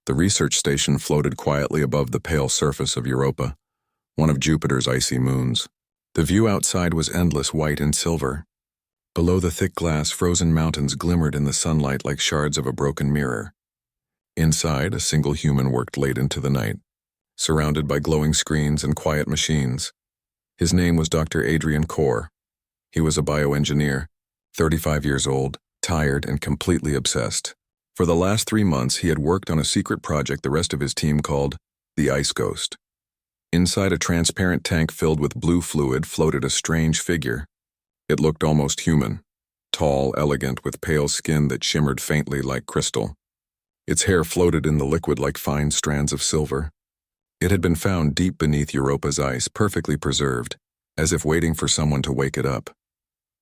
The research station floated quietly above the pale surface of Europa, one of Jupiter's icy moons. The view outside was endless, white and silver. Below the thick glass, frozen mountains glimmered in the sunlight like shards of a broken mirror. Inside, a single human worked late into the night, surrounded by glowing screens and quiet machines. His name was Dr. Adrian Corr. He was a bioengineer, 35 years old, tired and completely obsessed. For the last 3 months, he had worked on a secret project the rest of his team called the Ice Ghost. Inside a transparent tank filled with blue fluid floated a strange figure. It looked almost human, tall, elegant, with pale skin that shimmered faintly like crystal. Its hair floated in the liquid like fine strands of silver. It had been found deep beneath Europa's ice, perfectly preserved, as if waiting for someone to wake it up.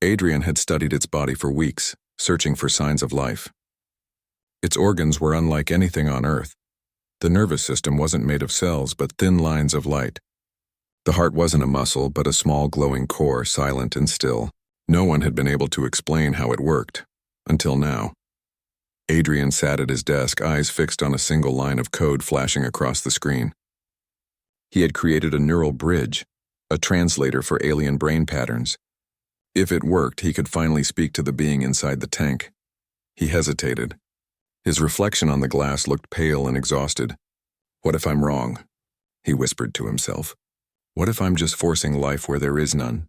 Adrian had studied its body for weeks, searching for signs of life. Its organs were unlike anything on Earth. The nervous system wasn't made of cells, but thin lines of light. The heart wasn't a muscle, but a small glowing core, silent and still. No one had been able to explain how it worked, until now. Adrian sat at his desk, eyes fixed on a single line of code flashing across the screen. He had created a neural bridge, a translator for alien brain patterns. If it worked, he could finally speak to the being inside the tank. He hesitated. His reflection on the glass looked pale and exhausted. "What if I'm wrong?" he whispered to himself. "What if I'm just forcing life where there is none?"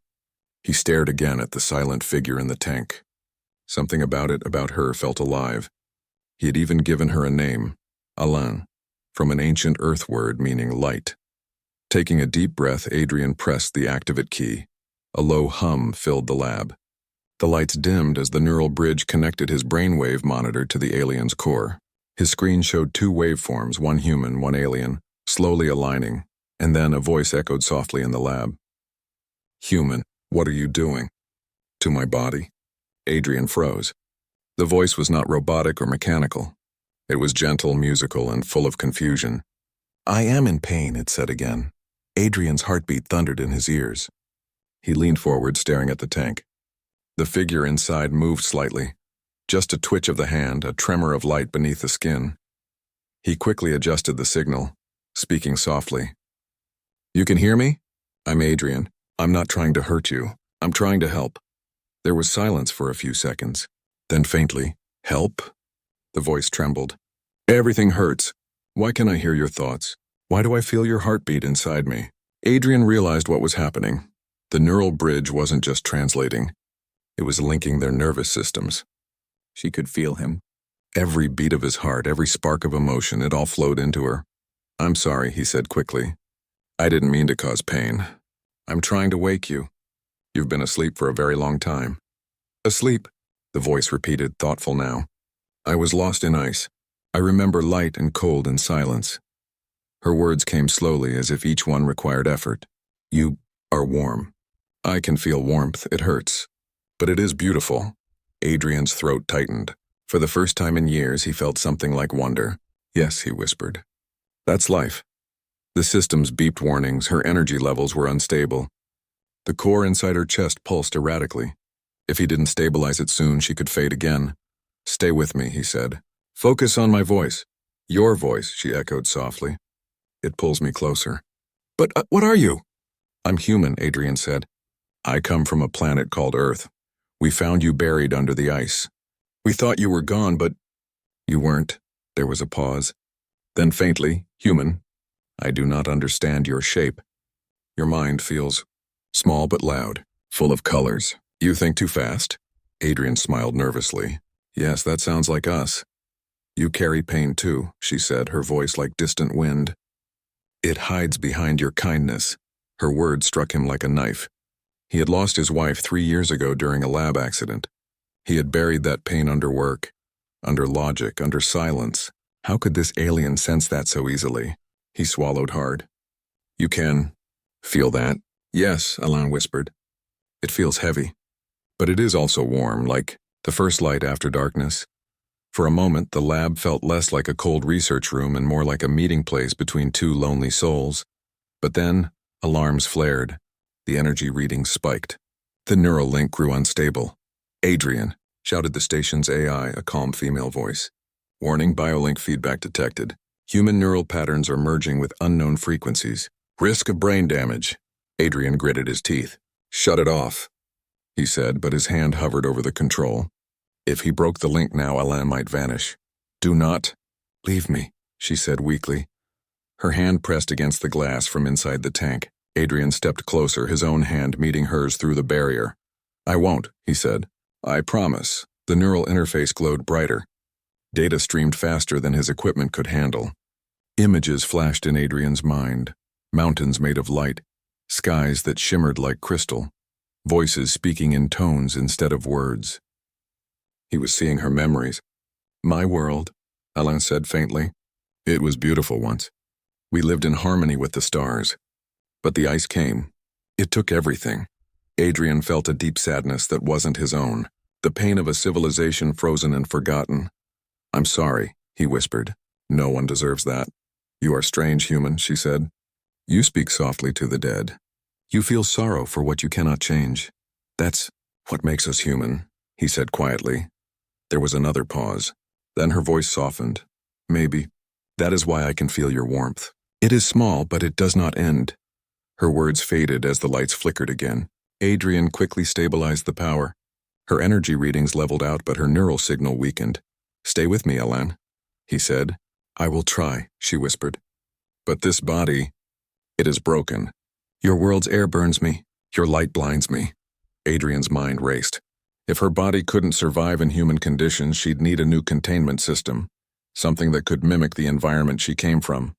He stared again at the silent figure in the tank. Something about it, about her, felt alive. He had even given her a name, Alain, from an ancient Earth word meaning light. Taking a deep breath, Adrian pressed the activate key. A low hum filled the lab. The lights dimmed as the neural bridge connected his brainwave monitor to the alien's core. His screen showed 2 waveforms, one human, one alien, slowly aligning, and then a voice echoed softly in the lab. "Human, what are you doing?" "To my body." Adrian froze. The voice was not robotic or mechanical. It was gentle, musical, and full of confusion. "I am in pain," it said again. Adrian's heartbeat thundered in his ears. He leaned forward, staring at the tank. The figure inside moved slightly. Just a twitch of the hand, a tremor of light beneath the skin. He quickly adjusted the signal, speaking softly. "You can hear me? I'm Adrian. I'm not trying to hurt you. I'm trying to help." There was silence for a few seconds. Then faintly, "Help?" The voice trembled. "Everything hurts. Why can't I hear your thoughts? Why do I feel your heartbeat inside me?" Adrian realized what was happening. The neural bridge wasn't just translating. It was linking their nervous systems. She could feel him. Every beat of his heart, every spark of emotion, it all flowed into her. "I'm sorry," he said quickly. "I didn't mean to cause pain. I'm trying to wake you. You've been asleep for a very long time." "Asleep?" the voice repeated, thoughtful now. "I was lost in ice. I remember light and cold and silence." Her words came slowly, as if each one required effort. "You are warm. I can feel warmth. It hurts. But it is beautiful." Adrian's throat tightened. For the first time in years, he felt something like wonder. "Yes," he whispered. "That's life." The systems beeped warnings. Her energy levels were unstable. The core inside her chest pulsed erratically. If he didn't stabilize it soon, she could fade again. "Stay with me," he said. "Focus on my voice." "Your voice," she echoed softly. "It pulls me closer." "But what are you?" "I'm human," Adrian said. "I come from a planet called Earth. We found you buried under the ice. We thought you were gone, but—" "You weren't." There was a pause. Then faintly, "Human, I do not understand your shape. Your mind feels small but loud, full of colors. You think too fast?" Adrian smiled nervously. "Yes, that sounds like us." "You carry pain too," she said, her voice like distant wind. "It hides behind your kindness." Her words struck him like a knife. He had lost his wife 3 years ago during a lab accident. He had buried that pain under work, under logic, under silence. How could this alien sense that so easily? He swallowed hard. "You can feel that?" "Yes," Alain whispered. "It feels heavy. But it is also warm, like the first light after darkness." For a moment, the lab felt less like a cold research room and more like a meeting place between 2 lonely souls. But then, alarms flared. The energy readings spiked. The neural link grew unstable. "Adrian," shouted the station's AI, a calm female voice. "Warning, biolink feedback detected. Human neural patterns are merging with unknown frequencies. Risk of brain damage. Adrian gritted his teeth. Shut it off, he said, but his hand hovered over the control. If he broke the link now, Alain might vanish. Do not leave me, she said weakly. Her hand pressed against the glass from inside the tank. Adrian stepped closer, his own hand meeting hers through the barrier. I won't, he said. I promise. The neural interface glowed brighter. Data streamed faster than his equipment could handle. Images flashed in Adrian's mind. Mountains made of light, skies that shimmered like crystal, voices speaking in tones instead of words. He was seeing her memories. My world, Alain said faintly. It was beautiful once. We lived in harmony with the stars. But the ice came. It took everything. Adrian felt a deep sadness that wasn't his own, the pain of a civilization frozen and forgotten. I'm sorry, he whispered. No one deserves that. You are strange, human, she said. You speak softly to the dead. You feel sorrow for what you cannot change. That's what makes us human, he said quietly. There was another pause. Then her voice softened. Maybe. That is why I can feel your warmth. It is small, but it does not end. Her words faded as the lights flickered again. Adrian quickly stabilized the power. Her energy readings leveled out, but her neural signal weakened. Stay with me, Alain, he said. I will try, she whispered. But this body, it is broken. Your world's air burns me. Your light blinds me. Adrian's mind raced. If her body couldn't survive in human conditions, she'd need a new containment system, something that could mimic the environment she came from.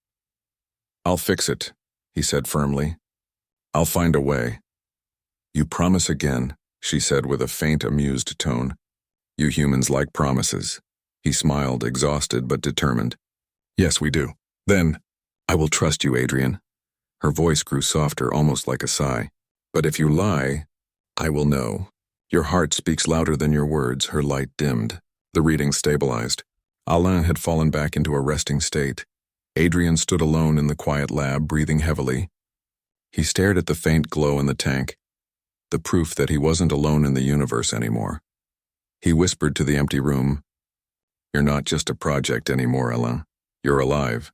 I'll fix it, he said firmly. I'll find a way. You promise again, she said with a faint, amused tone. You humans like promises. He smiled, exhausted but determined. Yes, we do. Then, I will trust you, Adrian. Her voice grew softer, almost like a sigh. But if you lie, I will know. Your heart speaks louder than your words. Her light dimmed. The reading stabilized. Alain had fallen back into a resting state. Adrian stood alone in the quiet lab, breathing heavily. He stared at the faint glow in the tank, the proof that he wasn't alone in the universe anymore. He whispered to the empty room, You're not just a project anymore, Alain. You're alive.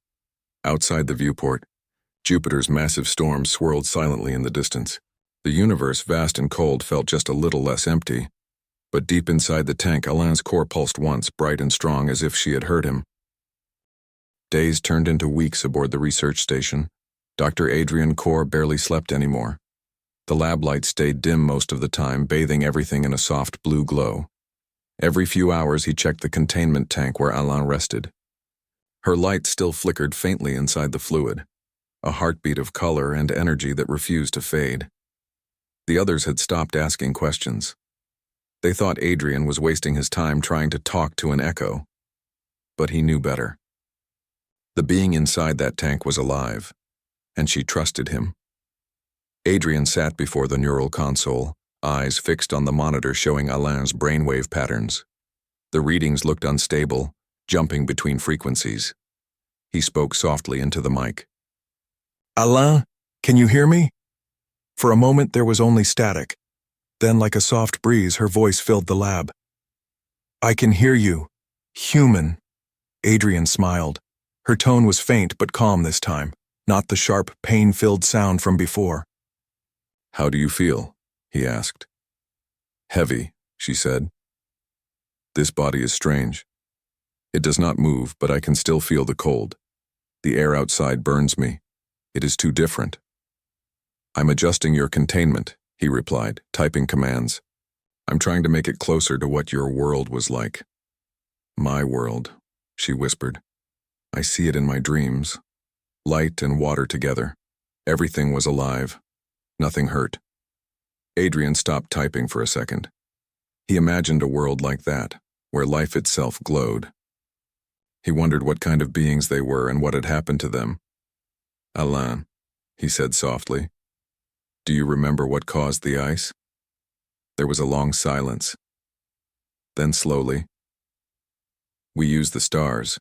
Outside the viewport, Jupiter's massive storm swirled silently in the distance. The universe, vast and cold, felt just a little less empty. But deep inside the tank, Alain's core pulsed once, bright and strong, as if she had heard him. Days turned into weeks aboard the research station. Dr. Adrian Core barely slept anymore. The lab lights stayed dim most of the time, bathing everything in a soft blue glow. Every few hours he checked the containment tank where Alain rested. Her light still flickered faintly inside the fluid, a heartbeat of color and energy that refused to fade. The others had stopped asking questions. They thought Adrian was wasting his time trying to talk to an echo. But he knew better. The being inside that tank was alive, and she trusted him. Adrian sat before the neural console, eyes fixed on the monitor showing Alain's brainwave patterns. The readings looked unstable, jumping between frequencies. He spoke softly into the mic. Alain, can you hear me? For a moment there was only static. Then, like a soft breeze, her voice filled the lab. I can hear you. Human. Adrian smiled. Her tone was faint but calm this time, not the sharp, pain-filled sound from before. How do you feel? He asked. Heavy, she said. This body is strange. It does not move, but I can still feel the cold. The air outside burns me. It is too different. I'm adjusting your containment, he replied, typing commands. I'm trying to make it closer to what your world was like. My world, she whispered. I see it in my dreams. Light and water together. Everything was alive. Nothing hurt. Adrian stopped typing for a second. He imagined a world like that, where life itself glowed. He wondered what kind of beings they were and what had happened to them. Alain, he said softly, do you remember what caused the ice? There was a long silence. Then slowly, we used the stars.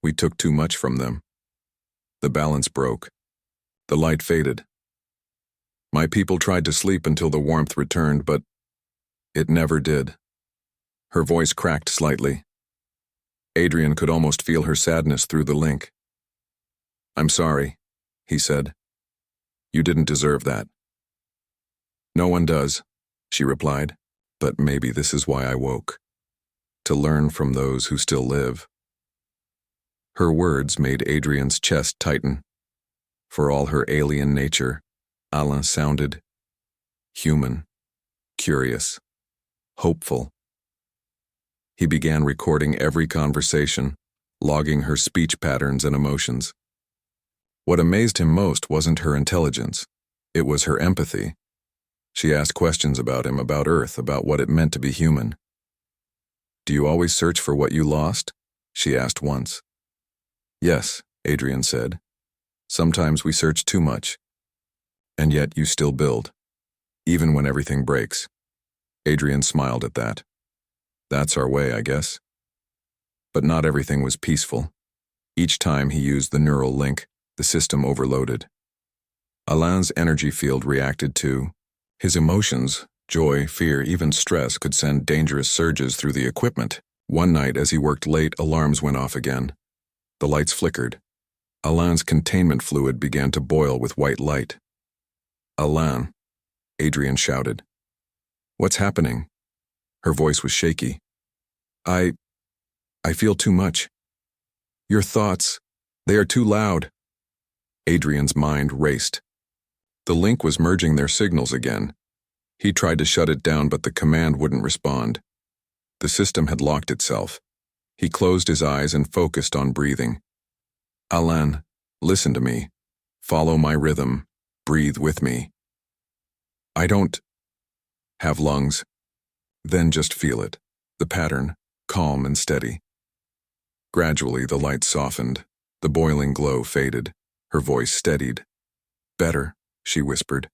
We took too much from them. The balance broke. The light faded. My people tried to sleep until the warmth returned, but it never did. Her voice cracked slightly. Adrian could almost feel her sadness through the link. "I'm sorry," he said. "You didn't deserve that." "No one does," she replied, "but maybe this is why I woke. To learn from those who still live." Her words made Adrian's chest tighten. For all her alien nature, Alain sounded human, curious, hopeful. He began recording every conversation, logging her speech patterns and emotions. What amazed him most wasn't her intelligence. It was her empathy. She asked questions about him, about Earth, about what it meant to be human. "Do you always search for what you lost?" she asked once. "Yes," Adrian said. "Sometimes we search too much. And yet you still build, even when everything breaks." Adrian smiled at that. "That's our way, I guess." But not everything was peaceful. Each time he used the neural link, the system overloaded. Alain's energy field reacted to his emotions. Joy, fear, even stress could send dangerous surges through the equipment. One night, as he worked late, alarms went off again. The lights flickered. Alain's containment fluid began to boil with white light. "Alain," Adrian shouted. "What's happening?" Her voice was shaky. I feel too much. Your thoughts, they are too loud." Adrian's mind raced. The link was merging their signals again. He tried to shut it down, but the command wouldn't respond. The system had locked itself. He closed his eyes and focused on breathing. "Alain, listen to me. Follow my rhythm. Breathe with me. I don't have lungs." Then just feel it. The pattern, calm and steady. Gradually, the light softened. The boiling glow faded. Her voice steadied. "Better," she whispered.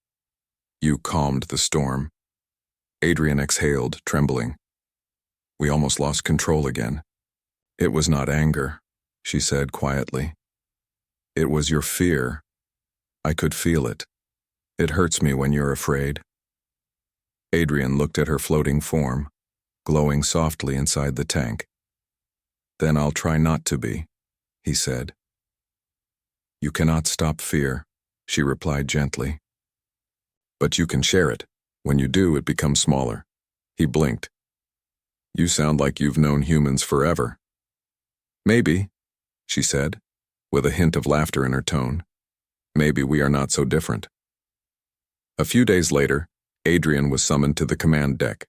"You calmed the storm." Adrian exhaled, trembling. "We almost lost control again." "It was not anger," she said quietly. "It was your fear. I could feel it. It hurts me when you're afraid." Adrian looked at her floating form, glowing softly inside the tank. "Then I'll try not to be," he said. "You cannot stop fear," she replied gently. "But you can share it. When you do, it becomes smaller." He blinked. "You sound like you've known humans forever." "Maybe," she said, with a hint of laughter in her tone. "Maybe we are not so different." A few days later, Adrian was summoned to the command deck.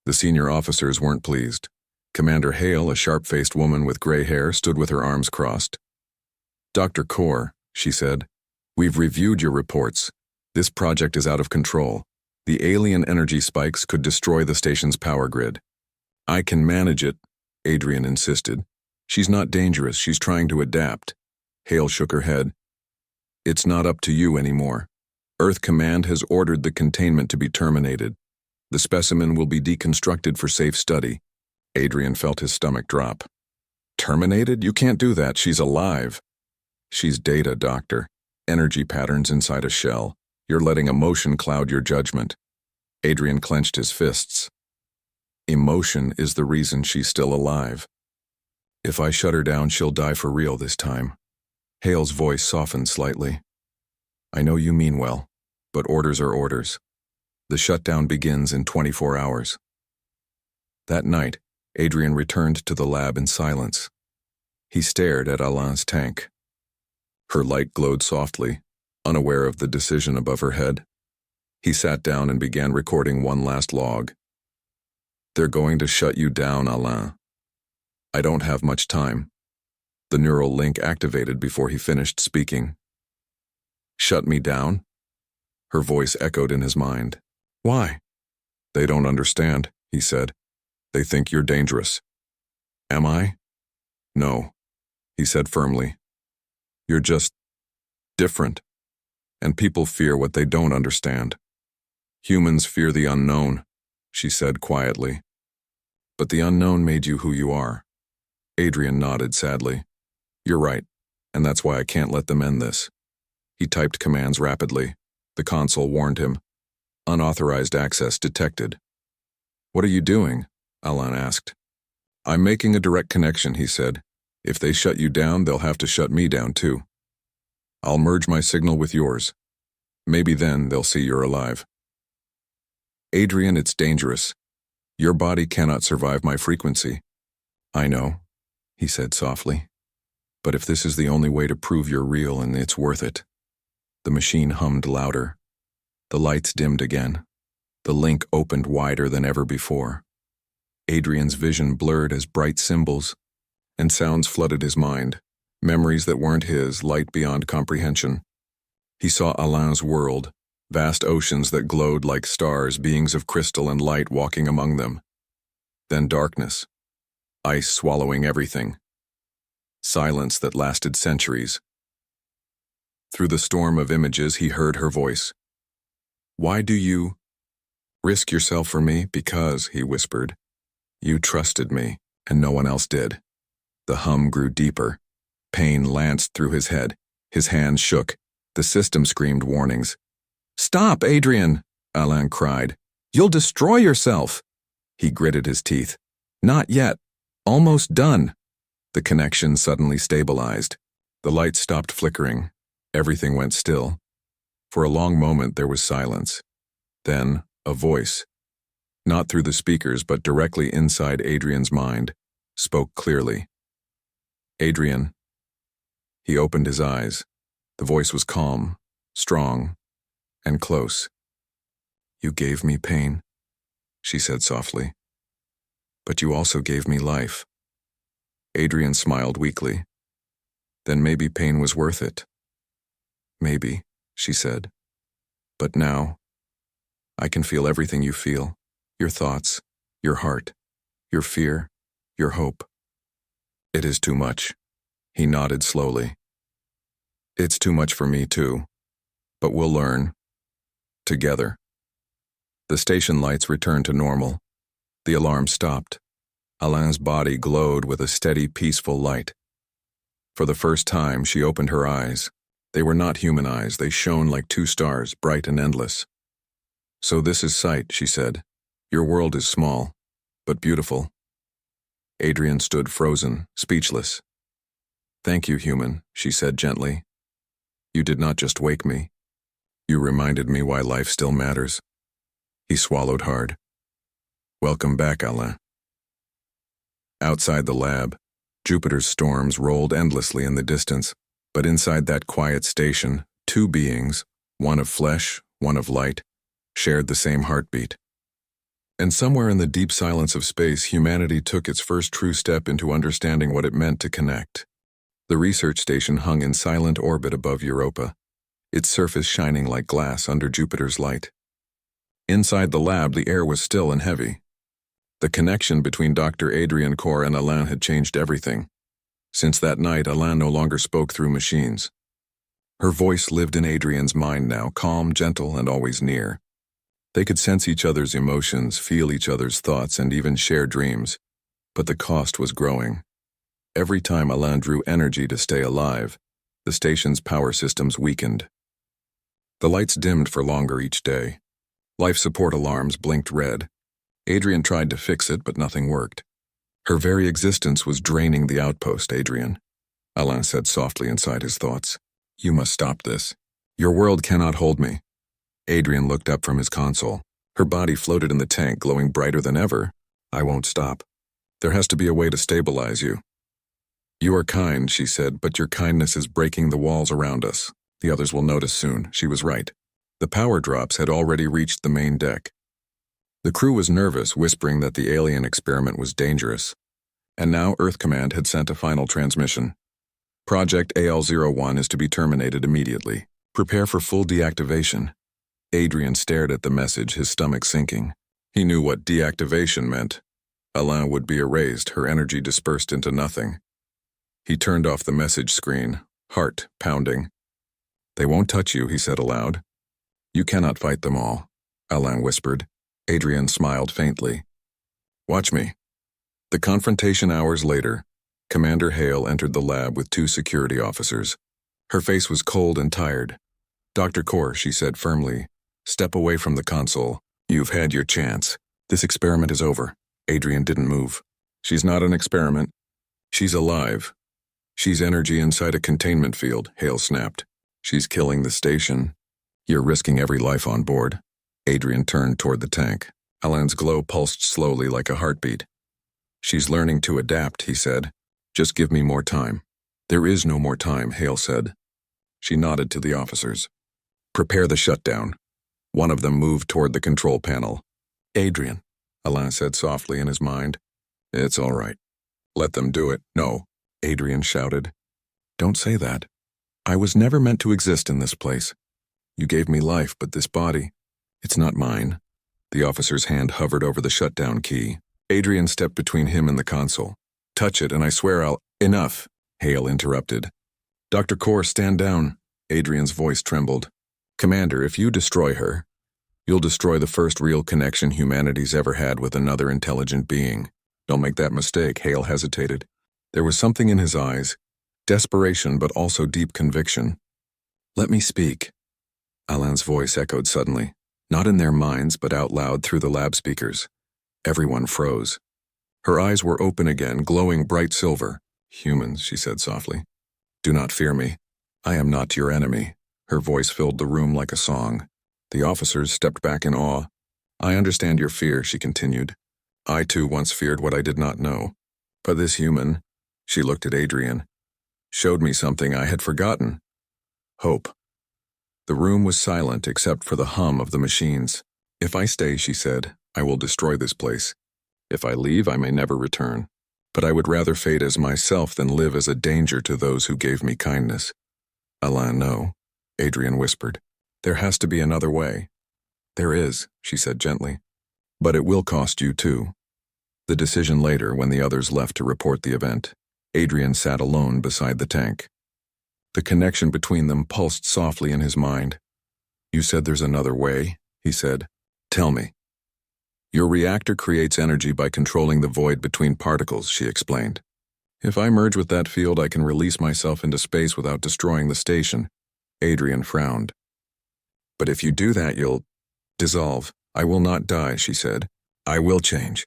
The senior officers weren't pleased. Commander Hale, a sharp-faced woman with gray hair, stood with her arms crossed. "Dr. Kaur," she said, "we've reviewed your reports. This project is out of control. The alien energy spikes could destroy the station's power grid." "I can manage it," Adrian insisted. "She's not dangerous, she's trying to adapt." Hale shook her head. "It's not up to you anymore. Earth Command has ordered the containment to be terminated. The specimen will be deconstructed for safe study." Adrian felt his stomach drop. "Terminated? You can't do that. She's alive." "She's data, Doctor. Energy patterns inside a shell. You're letting emotion cloud your judgment." Adrian clenched his fists. "Emotion is the reason she's still alive. If I shut her down, she'll die for real this time." Hale's voice softened slightly. "I know you mean well, but orders are orders. The shutdown begins in 24 hours. That night, Adrian returned to the lab in silence. He stared at Alain's tank. Her light glowed softly, unaware of the decision above her head. He sat down and began recording one last log. "They're going to shut you down, Alain. I don't have much time." The neural link activated before he finished speaking. "Shut me down?" Her voice echoed in his mind. "Why?" "They don't understand," he said. "They think you're dangerous." "Am I?" "No," he said firmly. "You're just different. And people fear what they don't understand." "Humans fear the unknown," she said quietly. "But the unknown made you who you are." Adrian nodded sadly. "You're right, and that's why I can't let them end this." He typed commands rapidly. The console warned him. "Unauthorized access detected." "What are you doing?" Alain asked. I'm making a direct connection, he said. If they shut you down, they'll have to shut me down too. I'll merge my signal with yours. Maybe then they'll see you're alive. Adrian, it's dangerous. Your body cannot survive my frequency. I know, he said softly. But if this is the only way to prove you're real, and it's worth it. The machine hummed louder. The lights dimmed again. The link opened wider than ever before. Adrian's vision blurred as bright symbols, and sounds flooded his mind, memories that weren't his, light beyond comprehension. He saw Alain's world, vast oceans that glowed like stars, beings of crystal and light walking among them. Then darkness, ice swallowing everything. Silence that lasted centuries. Through the storm of images, he heard her voice. Why do you risk yourself for me? Because, he whispered, you trusted me, and no one else did. The hum grew deeper. Pain lanced through his head. His hands shook. The system screamed warnings. Stop, Adrian, Alain cried. You'll destroy yourself. He gritted his teeth. Not yet. Almost done. The connection suddenly stabilized. The lights stopped flickering. Everything went still. For a long moment there was silence. Then, a voice, not through the speakers but directly inside Adrian's mind, spoke clearly. Adrian. He opened his eyes. The voice was calm, strong, and close. You gave me pain, she said softly. But you also gave me life. Adrian smiled weakly. Then maybe pain was worth it. Maybe, she said. But now, I can feel everything you feel. Your thoughts, your heart, your fear, your hope. It is too much. He nodded slowly. It's too much for me too. But we'll learn. Together. The station lights returned to normal. The alarm stopped. Alain's body glowed with a steady, peaceful light. For the first time, she opened her eyes. They were not human eyes. They shone like two stars, bright and endless. So this is sight, she said. Your world is small, but beautiful. Adrian stood frozen, speechless. Thank you, human, she said gently. You did not just wake me. You reminded me why life still matters. He swallowed hard. Welcome back, Alain. Outside the lab, Jupiter's storms rolled endlessly in the distance, but inside that quiet station, two beings, one of flesh, one of light, shared the same heartbeat. And somewhere in the deep silence of space, humanity took its first true step into understanding what it meant to connect. The research station hung in silent orbit above Europa, its surface shining like glass under Jupiter's light. Inside the lab, the air was still and heavy. The connection between Dr. Adrian Cor and Alain had changed everything. Since that night, Alain no longer spoke through machines. Her voice lived in Adrian's mind now, calm, gentle, and always near. They could sense each other's emotions, feel each other's thoughts, and even share dreams. But the cost was growing. Every time Alain drew energy to stay alive, the station's power systems weakened. The lights dimmed for longer each day. Life support alarms blinked red. Adrian tried to fix it, but nothing worked. Her very existence was draining the outpost, Adrian. Alain said softly inside his thoughts. You must stop this. Your world cannot hold me. Adrian looked up from his console. Her body floated in the tank, glowing brighter than ever. I won't stop. There has to be a way to stabilize you. You are kind, she said, but your kindness is breaking the walls around us. The others will notice soon. She was right. The power drops had already reached the main deck. The crew was nervous, whispering that the alien experiment was dangerous. And now Earth Command had sent a final transmission. Project AL-01 is to be terminated immediately. Prepare for full deactivation. Adrian stared at the message, his stomach sinking. He knew what deactivation meant. Alain would be erased, her energy dispersed into nothing. He turned off the message screen, heart pounding. They won't touch you, he said aloud. You cannot fight them all, Alain whispered. Adrian smiled faintly. Watch me. The confrontation hours later, Commander Hale entered the lab with two security officers. Her face was cold and tired. Dr. Cor, she said firmly, step away from the console. You've had your chance. This experiment is over. Adrian didn't move. She's not an experiment. She's alive. She's energy inside a containment field, Hale snapped. She's killing the station. You're risking every life on board. Adrian turned toward the tank. Alain's glow pulsed slowly like a heartbeat. She's learning to adapt, he said. Just give me more time. There is no more time, Hale said. She nodded to the officers. Prepare the shutdown. One of them moved toward the control panel. Adrian, Alain said softly in his mind. It's all right. Let them do it. No, Adrian shouted. Don't say that. I was never meant to exist in this place. You gave me life, but this body, it's not mine. The officer's hand hovered over the shutdown key. Adrian stepped between him and the console. Touch it and I swear I'll— Enough, Hale interrupted. Dr. Core, stand down. Adrian's voice trembled. Commander, if you destroy her, you'll destroy the first real connection humanity's ever had with another intelligent being. Don't make that mistake, Hale hesitated. There was something in his eyes, desperation but also deep conviction. Let me speak. Alain's voice echoed suddenly, not in their minds but out loud through the lab speakers. Everyone froze. Her eyes were open again, glowing bright silver. Humans, she said softly. Do not fear me. I am not your enemy. Her voice filled the room like a song. The officers stepped back in awe. I understand your fear, she continued. I too once feared what I did not know. But this human, she looked at Adrian, showed me something I had forgotten. Hope. The room was silent except for the hum of the machines. If I stay, she said, I will destroy this place. If I leave, I may never return. But I would rather fade as myself than live as a danger to those who gave me kindness. Alain, no, Adrian whispered. There has to be another way. There is, she said gently. But it will cost you too. The decision later when the others left to report the event. Adrian sat alone beside the tank. The connection between them pulsed softly in his mind. You said there's another way, he said. Tell me. Your reactor creates energy by controlling the void between particles, she explained. If I merge with that field, I can release myself into space without destroying the station. Adrian frowned. But if you do that, you'll dissolve. I will not die, she said. I will change.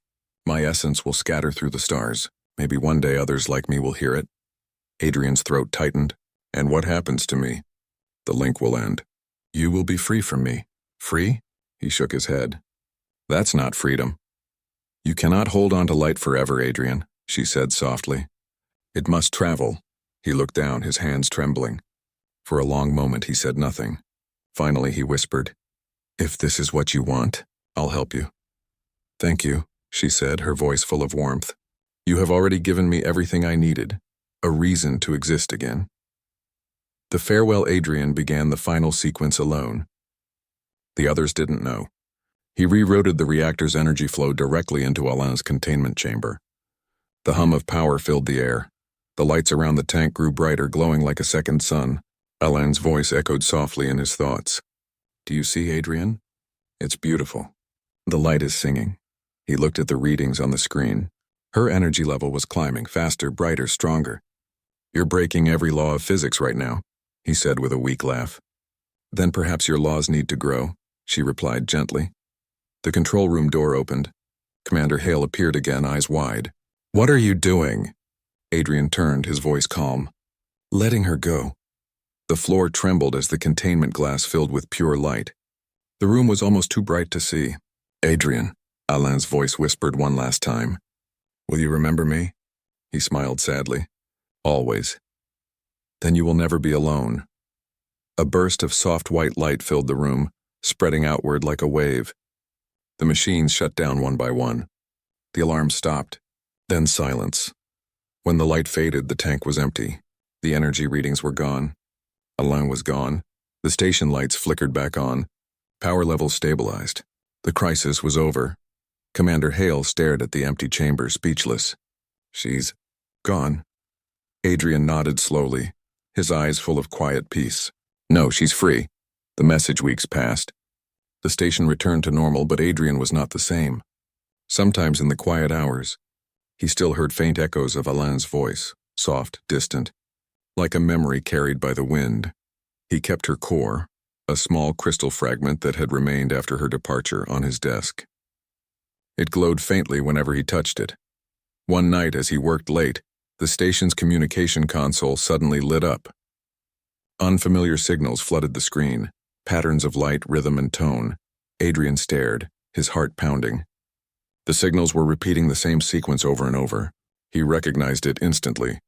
My essence will scatter through the stars. Maybe one day others like me will hear it. Adrian's throat tightened. And what happens to me? The link will end. You will be free from me. Free? He shook his head. That's not freedom. You cannot hold on to light forever, Adrian, she said softly. It must travel. He looked down, his hands trembling. For a long moment he said nothing. Finally he whispered, If this is what you want, I'll help you. Thank you, she said, her voice full of warmth. You have already given me everything I needed, a reason to exist again. The farewell Adrian began the final sequence alone. The others didn't know. He rerouted the reactor's energy flow directly into Alain's containment chamber. The hum of power filled the air. The lights around the tank grew brighter, glowing like a second sun. Alain's voice echoed softly in his thoughts. Do you see, Adrian? It's beautiful. The light is singing. He looked at the readings on the screen. Her energy level was climbing, faster, brighter, stronger. You're breaking every law of physics right now, he said with a weak laugh. Then perhaps your laws need to grow, she replied gently. The control room door opened. Commander Hale appeared again, eyes wide. What are you doing? Adrian turned, his voice calm. Letting her go. The floor trembled as the containment glass filled with pure light. The room was almost too bright to see. Adrian, Alain's voice whispered one last time. Will you remember me? He smiled sadly. Always. Then you will never be alone. A burst of soft white light filled the room, spreading outward like a wave. The machines shut down one by one. The alarm stopped. Then silence. When the light faded, the tank was empty. The energy readings were gone. Alain was gone. The station lights flickered back on. Power levels stabilized. The crisis was over. Commander Hale stared at the empty chamber, speechless. She's gone. Adrian nodded slowly, his eyes full of quiet peace. No, she's free. The message weeks passed. The station returned to normal, but Adrian was not the same. Sometimes in the quiet hours, he still heard faint echoes of Alain's voice, soft, distant, like a memory carried by the wind. He kept her core, a small crystal fragment that had remained after her departure, on his desk. It glowed faintly whenever he touched it. One night, as he worked late, the station's communication console suddenly lit up. Unfamiliar signals flooded the screen, patterns of light, rhythm, and tone. Adrian stared, his heart pounding. The signals were repeating the same sequence over and over. He recognized it instantly.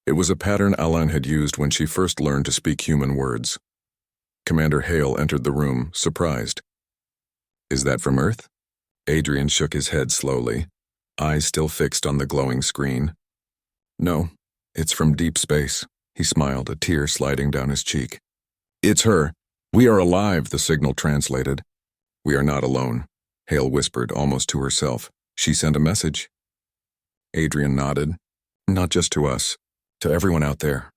It was a pattern Alain had used when she first learned to speak human words. Commander Hale entered the room, surprised. "Is that from Earth?" Adrian shook his head slowly, eyes still fixed on the glowing screen. "No, it's from deep space." He smiled, a tear sliding down his cheek. "It's her. We are alive," the signal translated. "We are not alone," Hale whispered, almost to herself. "She sent a message." Adrian nodded. "Not just to us, to everyone out there."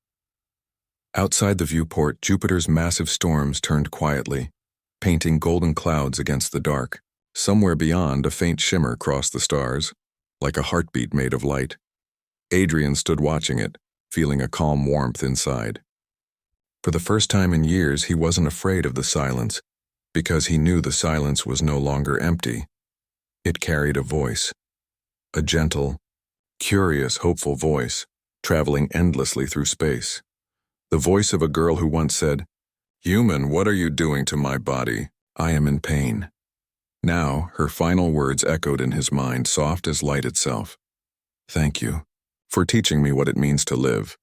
Outside the viewport, Jupiter's massive storms turned quietly, painting golden clouds against the dark. Somewhere beyond, a faint shimmer crossed the stars, like a heartbeat made of light. Adrian stood watching it, feeling a calm warmth inside. For the first time in years, he wasn't afraid of the silence, because he knew the silence was no longer empty. It carried a voice, a gentle, curious, hopeful voice, traveling endlessly through space. The voice of a girl who once said, "Human, what are you doing to my body? I am in pain." Now, her final words echoed in his mind, soft as light itself. "Thank you for teaching me what it means to live."